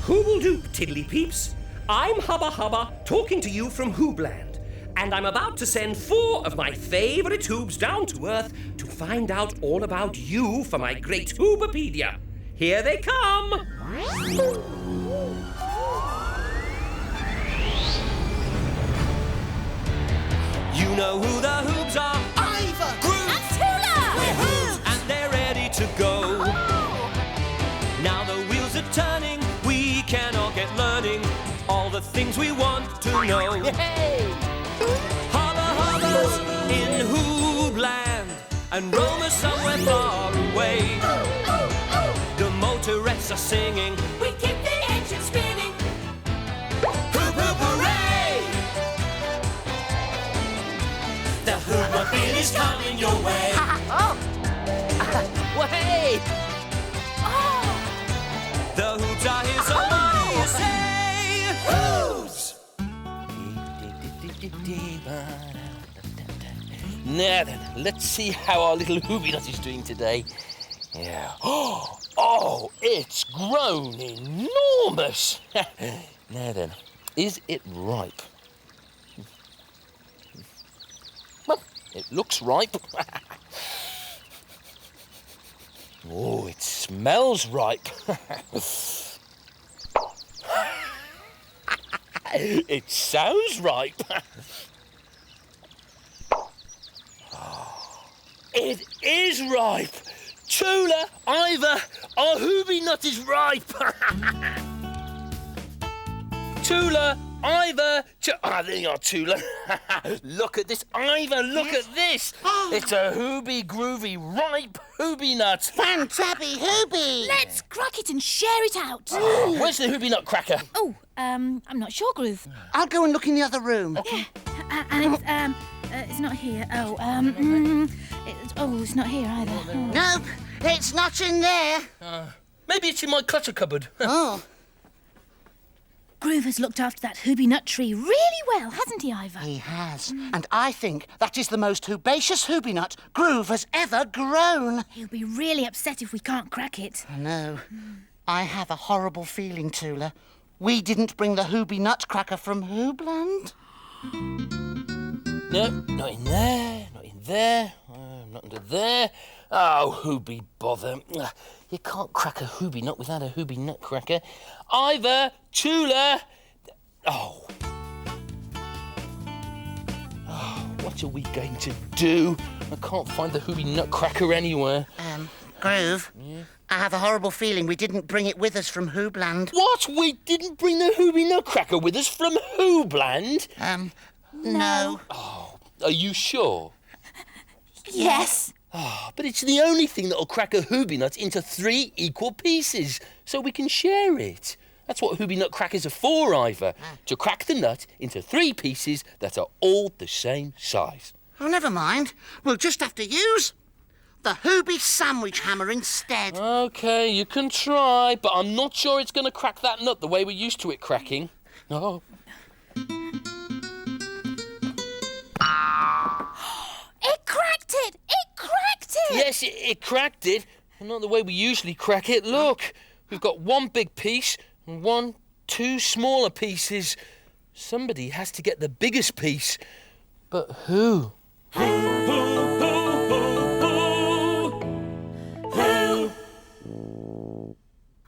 Hooble-doop, tiddly peeps. I'm Hubba, talking to you from Hoobland. And I'm about to send 4 of my favourite Hoobs down to Earth to find out all about you for my great Hoobopedia. Here they come! You know who the Hoobs are? Iver! Groove! And Tula! We're Hoobs! And they're ready to go. Oh. Now the wheels are turning, we can all get learning all the things we want to know. Hey! Hubba's in Hoobland, and Roma somewhere far away. The motorettes are singing, we keep the engine spinning. Hoop, hoop, hooray! The Hoobmobile is coming your way. Way! The Hoobs are here, so what do you say? Hoobs! Now then, let's see how our little Hoobynut is doing today. Yeah. Oh, it's grown enormous. Now then, is it ripe? Well, it looks ripe. Oh, it smells ripe. It sounds ripe. It is ripe. Tula, Iver, our Hoobynut is ripe. Tula, Iver, there you are, Tula. Look at this, Iver, look at this. It's a Hoobie groovy ripe Hoobynut. Fantabby Hoobie! Let's crack it and share it out. Where's the Hoobynut cracker? Oh, I'm not sure, Groove. I'll go and look in the other room. Yeah, and it's not here. It's not here either. Nope, it's not in there. Maybe it's in my clutter cupboard. Oh. Groove has looked after that Hoobynut tree really well, hasn't he, Iver? He has. And I think that is the most hoobacious Hoobynut Groove has ever grown. He'll be really upset if we can't crack it. I know. I have a horrible feeling, Tula. We didn't bring the Hoobynut cracker from Hoobland. No, not in there, not in there, not under there. Oh, Hoobie bother. You can't crack a Hoobynut without a Hoobynut cracker. Iver, Tula. Oh, what are we going to do? I can't find the Hoobynut cracker anywhere. Groove? Yeah? I have a horrible feeling we didn't bring it with us from Hoobland. What? We didn't bring the Hoobynut cracker with us from Hoobland? No. Oh, are you sure? Yes. Oh, but it's the only thing that'll crack a Hoobynut into 3 equal pieces, so we can share it. That's what Hoobynut crackers are for, Iver. To crack the nut into 3 pieces that are all the same size. Oh, never mind. We'll just have to use the Hoobie sandwich hammer instead. OK, you can try, but I'm not sure it's going to crack that nut the way we're used to it cracking. No. It cracked it! It cracked it! Yes, it cracked it, but not the way we usually crack it. Look, we've got 1 big piece and 2 smaller pieces. Somebody has to get the biggest piece. But who? Who?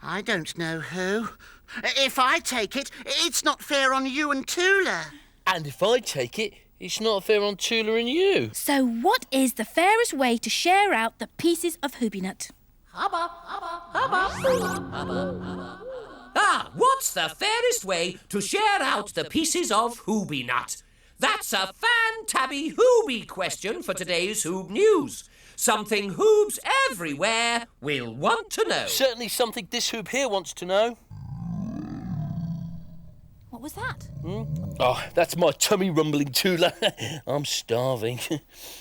I don't know who. If I take it, it's not fair on you and Tula. And if I take it, it's not fair on Tula and you. So what is the fairest way to share out the pieces of Hoobynut? Hubba, hubba, hubba, hubba, hubba, hubba. Ah, what's the fairest way to share out the pieces of Hoobynut? That's a fan-tabby Hoobie question for today's Hoob News. Something Hoobs everywhere will want to know. Certainly something this Hoob here wants to know. What was that? Oh, that's my tummy rumbling, Tula. I'm starving.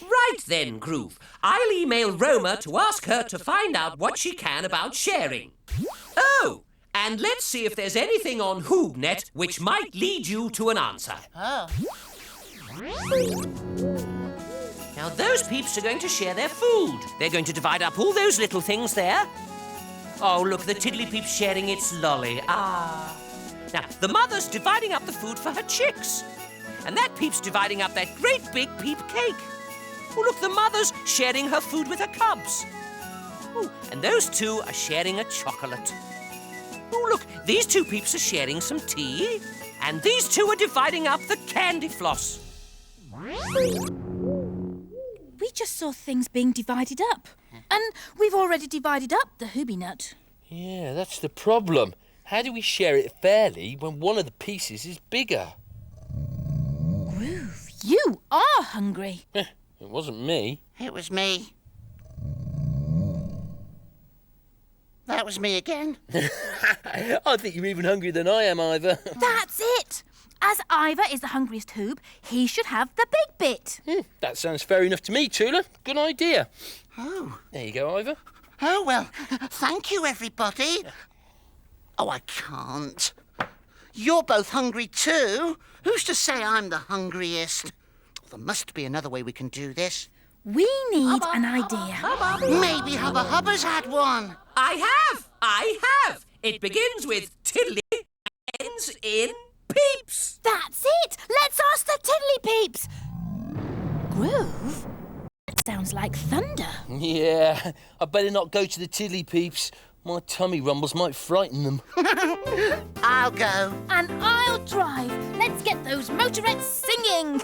Right then, Groove. I'll email Roma to ask her to find out what she can about sharing. Oh, and let's see if there's anything on Hoobnet which might lead you to an answer. Oh. Now, those peeps are going to share their food. They're going to divide up all those little things there. Oh, look, the Tiddly Peep's sharing its lolly. Ah. Now, the mother's dividing up the food for her chicks. And that Peep's dividing up that great big Peep cake. Oh, look, the mother's sharing her food with her cubs. Oh, and those two are sharing a chocolate. Oh, look, these two Peeps are sharing some tea. And these two are dividing up the candy floss. We just saw things being divided up. And we've already divided up the Hoobynut. Yeah, that's the problem. How do we share it fairly when one of the pieces is bigger? Groove, you are hungry. It wasn't me. It was me. That was me again. I think you're even hungrier than I am, Iver. That's it. As Iver is the hungriest Hoob, he should have the big bit. That sounds fair enough to me, Tula. Good idea. Oh. There you go, Iver. Oh, well, thank you, everybody. Oh, I can't. You're both hungry too. Who's to say I'm the hungriest? There must be another way we can do this. We need an idea. Maybe Hubba Hubba's had one. I have. It begins with Tiddly and ends in Peeps. That's it. Let's ask the Tiddly Peeps. Groove? That sounds like thunder. Yeah, I better not go to the Tiddly Peeps. My tummy rumbles might frighten them. I'll go. And I'll drive. Let's get those motorettes singing.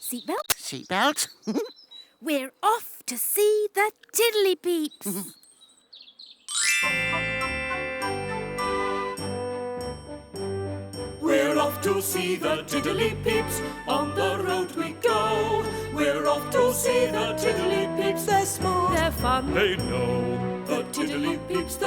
Seatbelt? Seatbelt. We're off to see the Tiddly Peeps. We're off to see the Tiddly Peeps, on the road we go. We're off to see the Tiddly Peeps, they're smart, they're fun, they know. The Tiddly Peeps,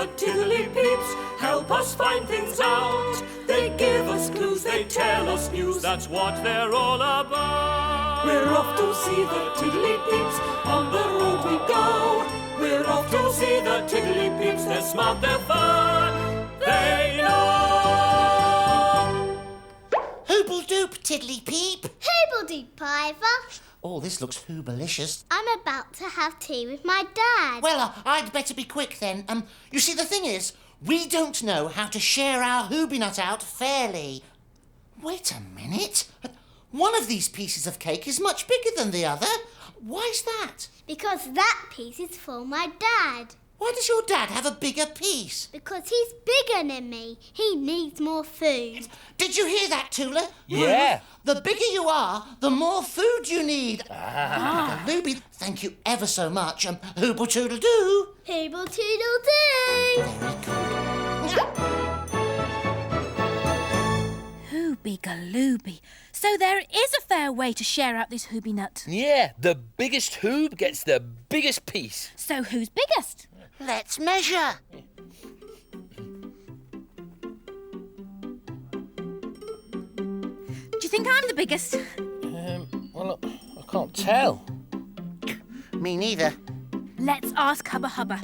help us find things out. They give us clues, they tell us news, that's what they're all about. We're off to see the Tiddly Peeps, on the road we go. We're off to see the Tiddly Peeps, they're smart, they're fun, they know. Hooble-doop, Tiddly Peep. Hooble-doop, Iver. Oh, this looks hoobalicious. I'm about to have tea with my dad. Well, I'd better be quick then. You see, the thing is, we don't know how to share our Hoobynut out fairly. Wait a minute. One of these pieces of cake is much bigger than the other. Why's that? Because that piece is for my dad. Why does your dad have a bigger piece? Because he's bigger than me. He needs more food. Did you hear that, Tula? Yeah. The bigger you are, the more food you need. Hooby, thank you ever so much. Hooble-toodle-doo. Hooble-toodle-doo. Hoobie-galooby. So there is a fair way to share out this Hoobynut. Yeah, the biggest Hoob gets the biggest piece. So who's biggest? Let's measure. Do you think I'm the biggest? Well, I can't tell. Me neither. Let's ask Hubba Hubba.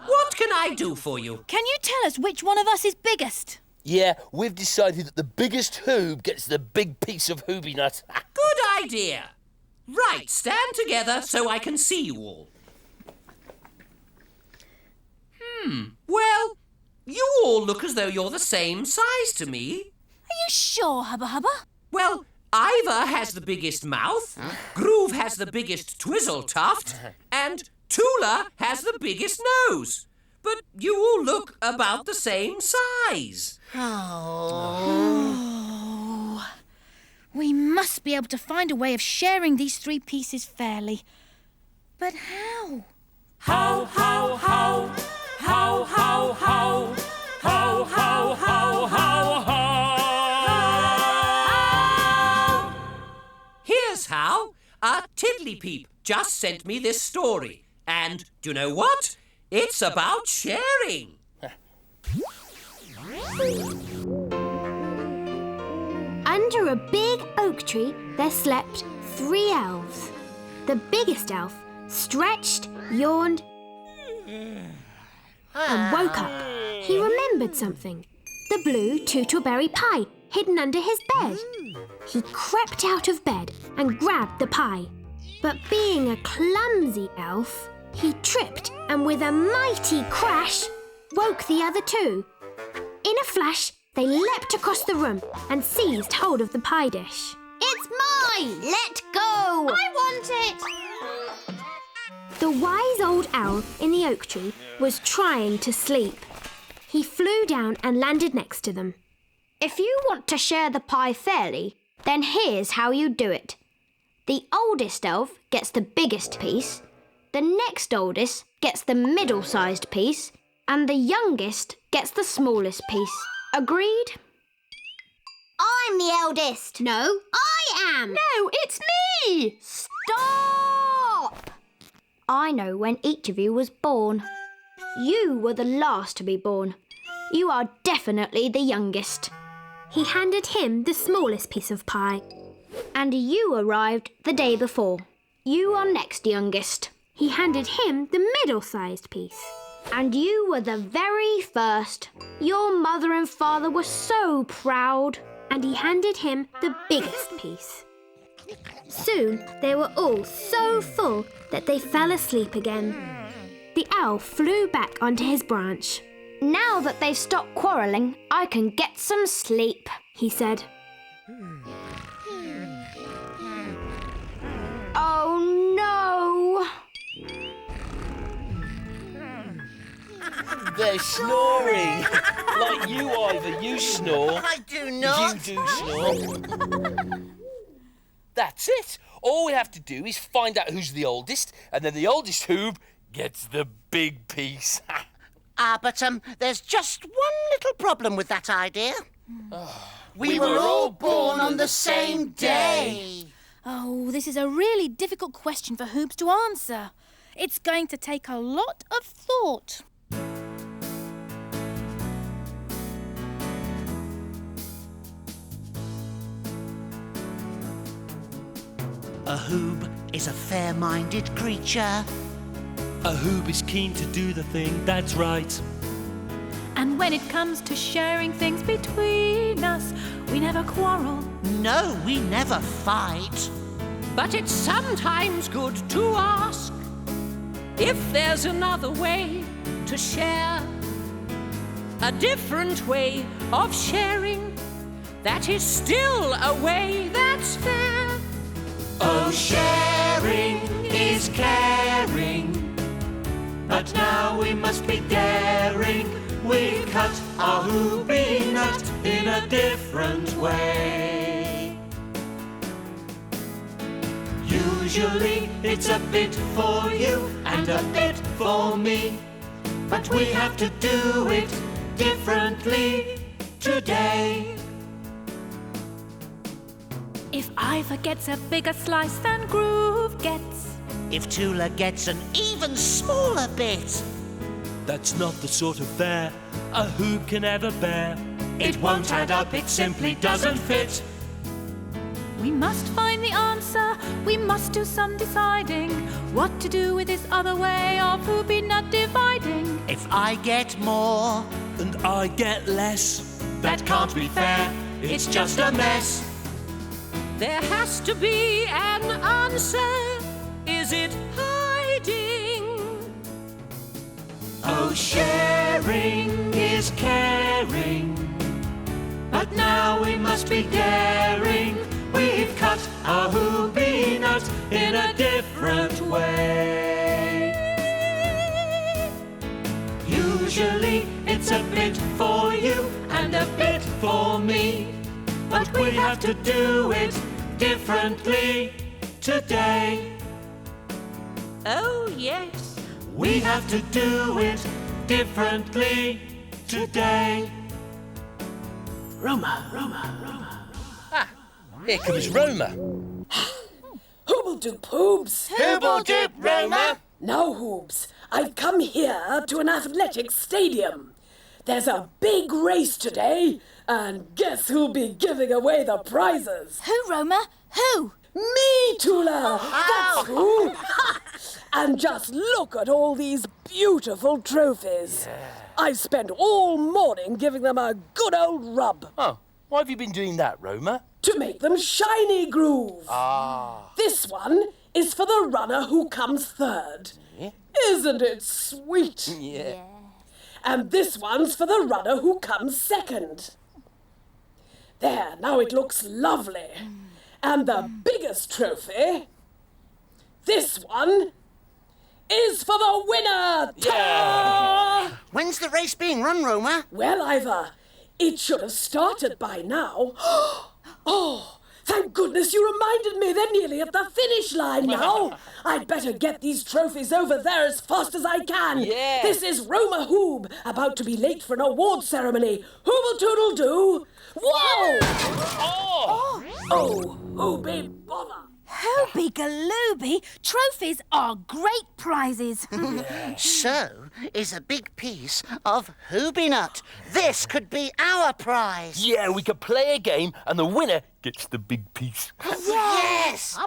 What can I do for you? Can you tell us which one of us is biggest? Yeah, we've decided that the biggest Hoob gets the big piece of Hoobynut. Good idea. Right, stand together so I can see you all. Well, you all look as though you're the same size to me. Are you sure, Hubba Hubba? Well, Iver has the biggest mouth, Groove has the biggest twizzle tuft, and Tula has the biggest nose. But you all look about the same size. Oh. We must be able to find a way of sharing these three pieces fairly. But how? How? Here's how. A Tiddly Peep just sent me this story. And do you know what? It's about sharing. Under a big oak tree, there slept 3 elves. The biggest elf stretched, yawned, and woke up. He remembered something. The blue tootleberry pie hidden under his bed. He crept out of bed and grabbed the pie. But being a clumsy elf, he tripped and with a mighty crash, woke the other two. In a flash, they leapt across the room and seized hold of the pie dish. It's mine! Let go! I want it! The wise old owl in the oak tree was trying to sleep. He flew down and landed next to them. If you want to share the pie fairly, then here's how you do it. The oldest elf gets the biggest piece, the next oldest gets the middle-sized piece, and the youngest gets the smallest piece. Agreed? I'm the eldest. No, I am. No, it's me! Stop! I know when each of you was born. You were the last to be born. You are definitely the youngest. He handed him the smallest piece of pie. And you arrived the day before. You are next youngest. He handed him the middle-sized piece. And you were the very first. Your mother and father were so proud. And he handed him the biggest piece. Soon they were all so full that they fell asleep again. The owl flew back onto his branch. Now that they've stopped quarrelling, I can get some sleep, he said. Oh no! They're snoring. Like you, Iver. You snore. I do not. You do snore. That's it. All we have to do is find out who's the oldest, and then the oldest Hoob gets the big piece. But there's just one little problem with that idea. We were all born on the same day. Oh, this is a really difficult question for Hoobs to answer. It's going to take a lot of thought. A Hoob is a fair-minded creature. A Hoob is keen to do the thing that's right. And when it comes to sharing things between us, we never quarrel. No, we never fight. But it's sometimes good to ask if there's another way to share, a different way of sharing that is still a way that's fair. Oh, sharing is caring, but now we must be daring. We've cut our Hoobynut in a different way. Usually it's a bit for you and a bit for me, but we have to do it differently today. If Iver gets a bigger slice than Groove gets, if Tula gets an even smaller bit, that's not the sort of fare a Hoob can ever bear. It won't add up, it simply doesn't fit. we must find the answer. We must do some deciding what to do with this other way of Hoobynut dividing. if I get more, And I get less. That can't be fair, it's just a mess. There has to be an answer. Is it hiding? Oh, sharing is caring, but now we must be daring. We've cut our Hoobynut in a different way. Usually it's a bit for you and a bit for me, but we have to do it differently today. Oh, yes. We have to do it differently today. Here comes Roma. Hoobledoop, Hoobs! Hoobledoop, Roma! Now, Hoobs, I've come here to an athletic stadium. There's a big race today, and guess who'll be giving away the prizes? Who, Roma? Who? Me, Tula! That's who! And just look at all these beautiful trophies. I've spent all morning giving them a good old rub. Oh, why have you been doing that, Roma? to make them shiny, Groove. This one is for the runner who comes third. Yeah. Isn't it sweet? Yeah. And this one's for the runner who comes second. There, now it looks lovely. And the biggest trophy, this one, is for the winner! Yeah. When's the race being run, Roma? Well, Iver, it should have started by now. Oh, thank goodness you reminded me. They're nearly at the finish line now. I'd better get these trophies over there as fast as I can. Yeah. This is Roma Hoob, about to be late for an award ceremony. Hooble Tootle do. Whoa! Oh, hoobie bother. Hoobie galooby, trophies are great prizes. So is a big piece of Hoobynut. This could be our prize. Yeah, we could play a game and the winner gets the big piece. Yes!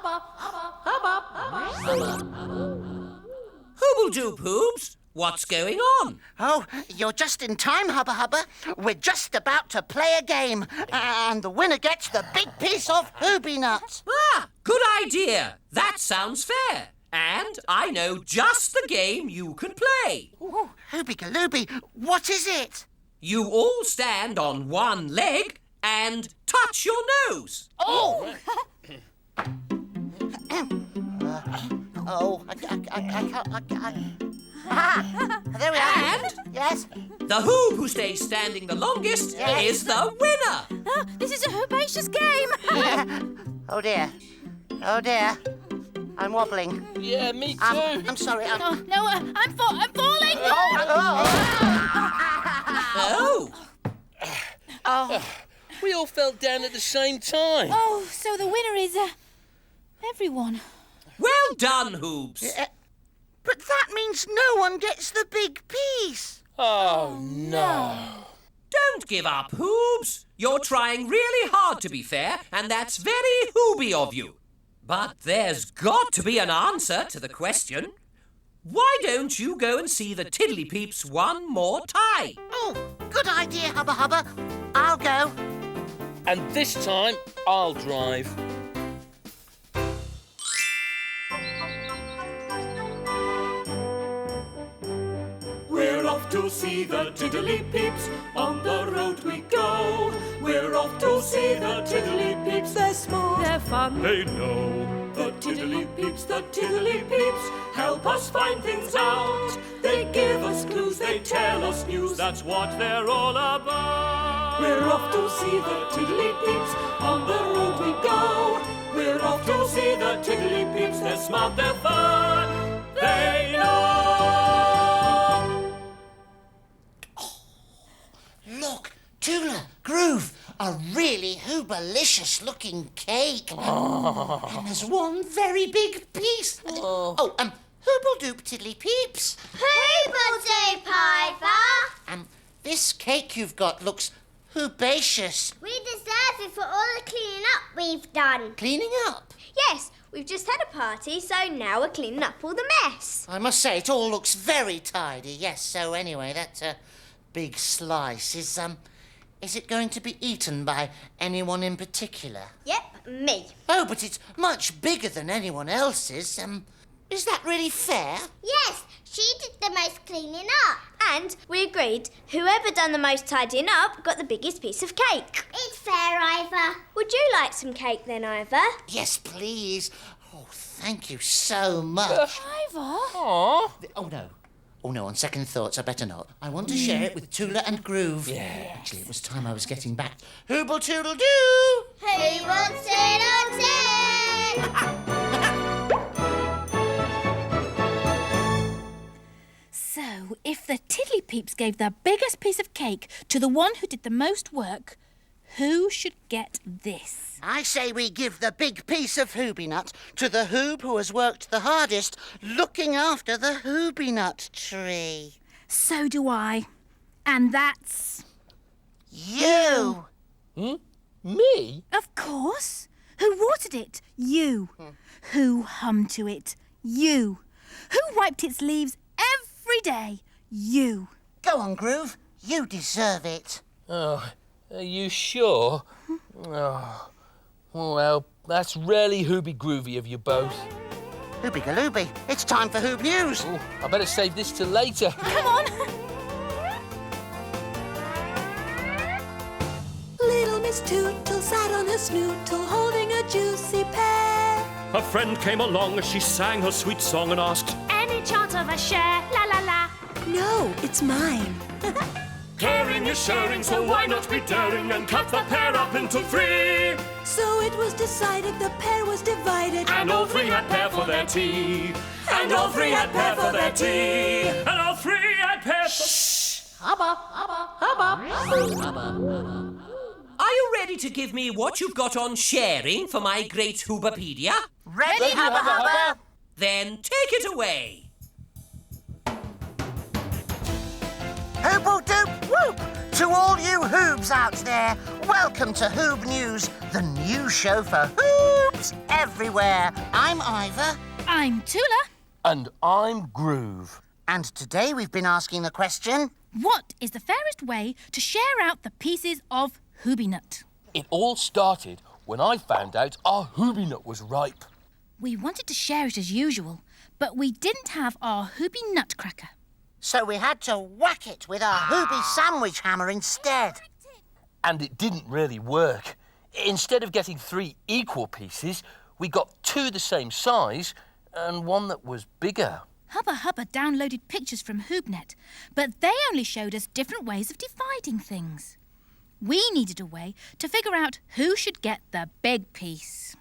Hoobledoop, Hoobs. What's going on? Oh, you're just in time, Hubba Hubba. We're just about to play a game, and the winner gets the big piece of Hoobynut. Ah, good idea. That sounds fair. And I know just the game you can play. Ooh, Hoobie Galooby, what is it? You all stand on one leg and touch your nose. Oh! There we are. And Yes. the Hoob who stays standing the longest is the winner. This is a herbaceous game. Oh dear. Oh dear. I'm wobbling. Yeah, me too. I'm sorry. No, I'm falling. Oh, We all fell down at the same time. Oh, so the winner is everyone. well done, Hoobs. But that means no one gets the big piece. Oh, no. Don't give up, Hoobs. You're trying really hard to be fair, and that's very Hoobie of you. But there's got to be an answer to the question. Why don't you go and see the Tiddly Peeps one more time? Oh, good idea, Hubba Hubba. I'll go. And this time, I'll drive. We're off to see the Tiddly Peeps, on the road we go. We're off to see the Tiddly Peeps, they're smart, They're fun. they know. The Tiddly Peeps, help us find things out. They give us clues, they tell us news, that's what they're all about. We're off to see the Tiddly Peeps, on the road we go. We're off to see the Tiddly Peeps, they're smart, they're fun, they know. Look, Tula, Groove, a really hoobalicious looking cake. And there's one very big piece. Hoobledoop Tiddly Peeps. Hoobledoop, Iver. This cake you've got looks hoobacious. We deserve it for all the cleaning up we've done. Cleaning up? Yes, we've just had a party, so now we're cleaning up all the mess. I must say, it all looks very tidy. Yes, so anyway, that big slice is it going to be eaten by anyone in particular? Yep, me. Oh, but it's much bigger than anyone else's. Is that really fair? Yes, she did the most cleaning up. And we agreed whoever done the most tidying up got the biggest piece of cake. It's fair, Iver. Would you like some cake then, Iver? Yes, please. Oh, thank you so much. Iver. Aw. Oh, no, on second thoughts, I better not. I want to share it with Tula and Groove. Yeah. Actually, it was time I was getting back. Hooble Toodle Doo! Who wants it on 10? So, if the Tiddly Peeps gave the biggest piece of cake to the one who did the most work, who should get this? I say we give the big piece of Hoobynut to the Hoob who has worked the hardest looking after the Hoobynut tree. So do I. And that's... You! Me? Of course. Who watered it? You. Who hummed to it? You. Who wiped its leaves every day? You. Go on, Groove. You deserve it. Oh, are you sure? Oh, Well, that's really hoobie groovy of you both. Hoobie-galooby, it's time for Hoob News. Oh, I better save this till later. Come on. Little Miss Tootle sat on her snootle holding a juicy pear. A friend came along as she sang her sweet song and asked, Any chance of a share? La la la. No, it's mine. Caring is sharing, so why not be daring and cut the pear up into 3? So it was decided the pear was divided. And all 3 had pear for their tea. And all 3 had pear for their tea. And all 3 had pear for... Hubba, hubba, hubba, hubba. Are you ready to give me what you've got on sharing for my great Hoobapedia? Ready, hubba, hubba? Then take it away. Hooble-doop whoop! To all you Hoobs out there, welcome to Hoob News, the new show for Hoobs everywhere. I'm Iver. I'm Tula. And I'm Groove. And today we've been asking the question... What is the fairest way to share out the pieces of Hoobynut? It all started when I found out our Hoobynut was ripe. We wanted to share it as usual, but we didn't have our Hoobie nutcracker. So we had to whack it with our Hoobie sandwich hammer instead. And it didn't really work. Instead of getting 3 equal pieces, we got 2 the same size and one that was bigger. Hubba downloaded pictures from Hoobnet, but they only showed us different ways of dividing things. We needed a way to figure out who should get the big piece.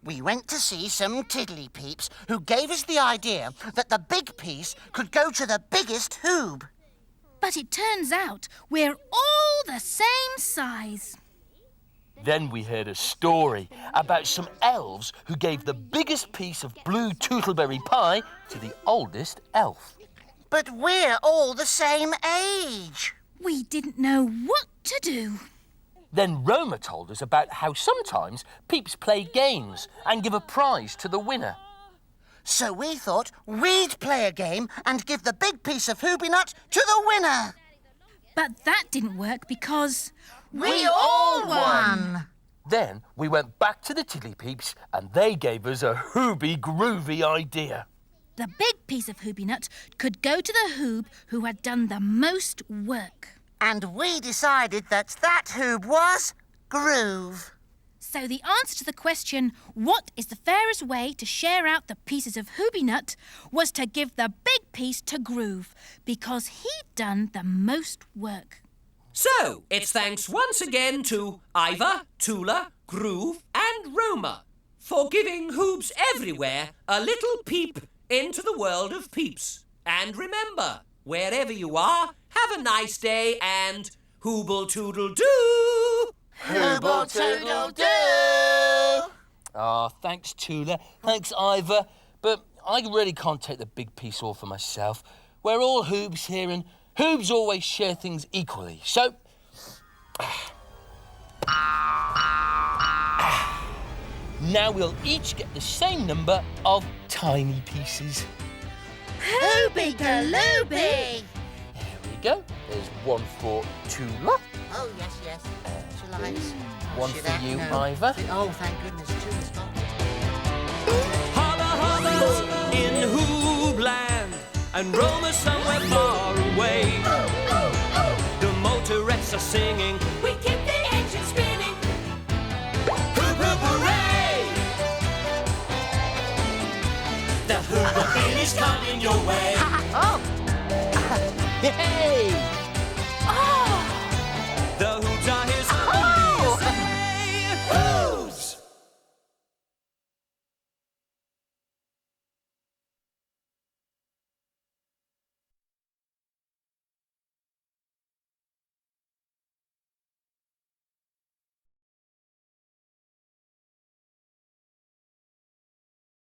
We went to see some tiddly peeps who gave us the idea that the big piece could go to the biggest Hoob. But it turns out we're all the same size. Then we heard a story about some elves who gave the biggest piece of blue tootleberry pie to the oldest elf. But we're all the same age. We didn't know what to do. Then Roma told us about how sometimes Peeps play games and give a prize to the winner. So we thought we'd play a game and give the big piece of Hoobynut to the winner. But that didn't work because... We all won! Then we went back to the Tiddly Peeps and they gave us a hoobie groovy idea. The big piece of Hoobynut could go to the Hoob who had done the most work. And we decided that Hoob was Groove. So the answer to the question, what is the fairest way to share out the pieces of Hoobynut, was to give the big piece to Groove, because he'd done the most work. So, it's thanks once again to Iver, Tula, Groove and Roma for giving Hoobs everywhere a little peep into the world of Peeps. And remember, wherever you are, have a nice day and Hooble-toodle-doo! Hooble-toodle-doo! Thanks, Tula. Thanks, Iver. But I really can't take the big piece all for myself. We're all Hoobs here, and Hoobs always share things equally. So... now we'll each get the same number of tiny pieces. Hoobie-galooby! There we go. There's one for Tula. Oh, yes. She likes. One for you, Iver. Oh, thank goodness, Tula's got it. Hubba hubba's in Hoobland and Roma somewhere far away. The motorettes are singing, We keep the engine spinning. hoop hoop hooray! The Hoobapedia is coming your way. Oh! Hey!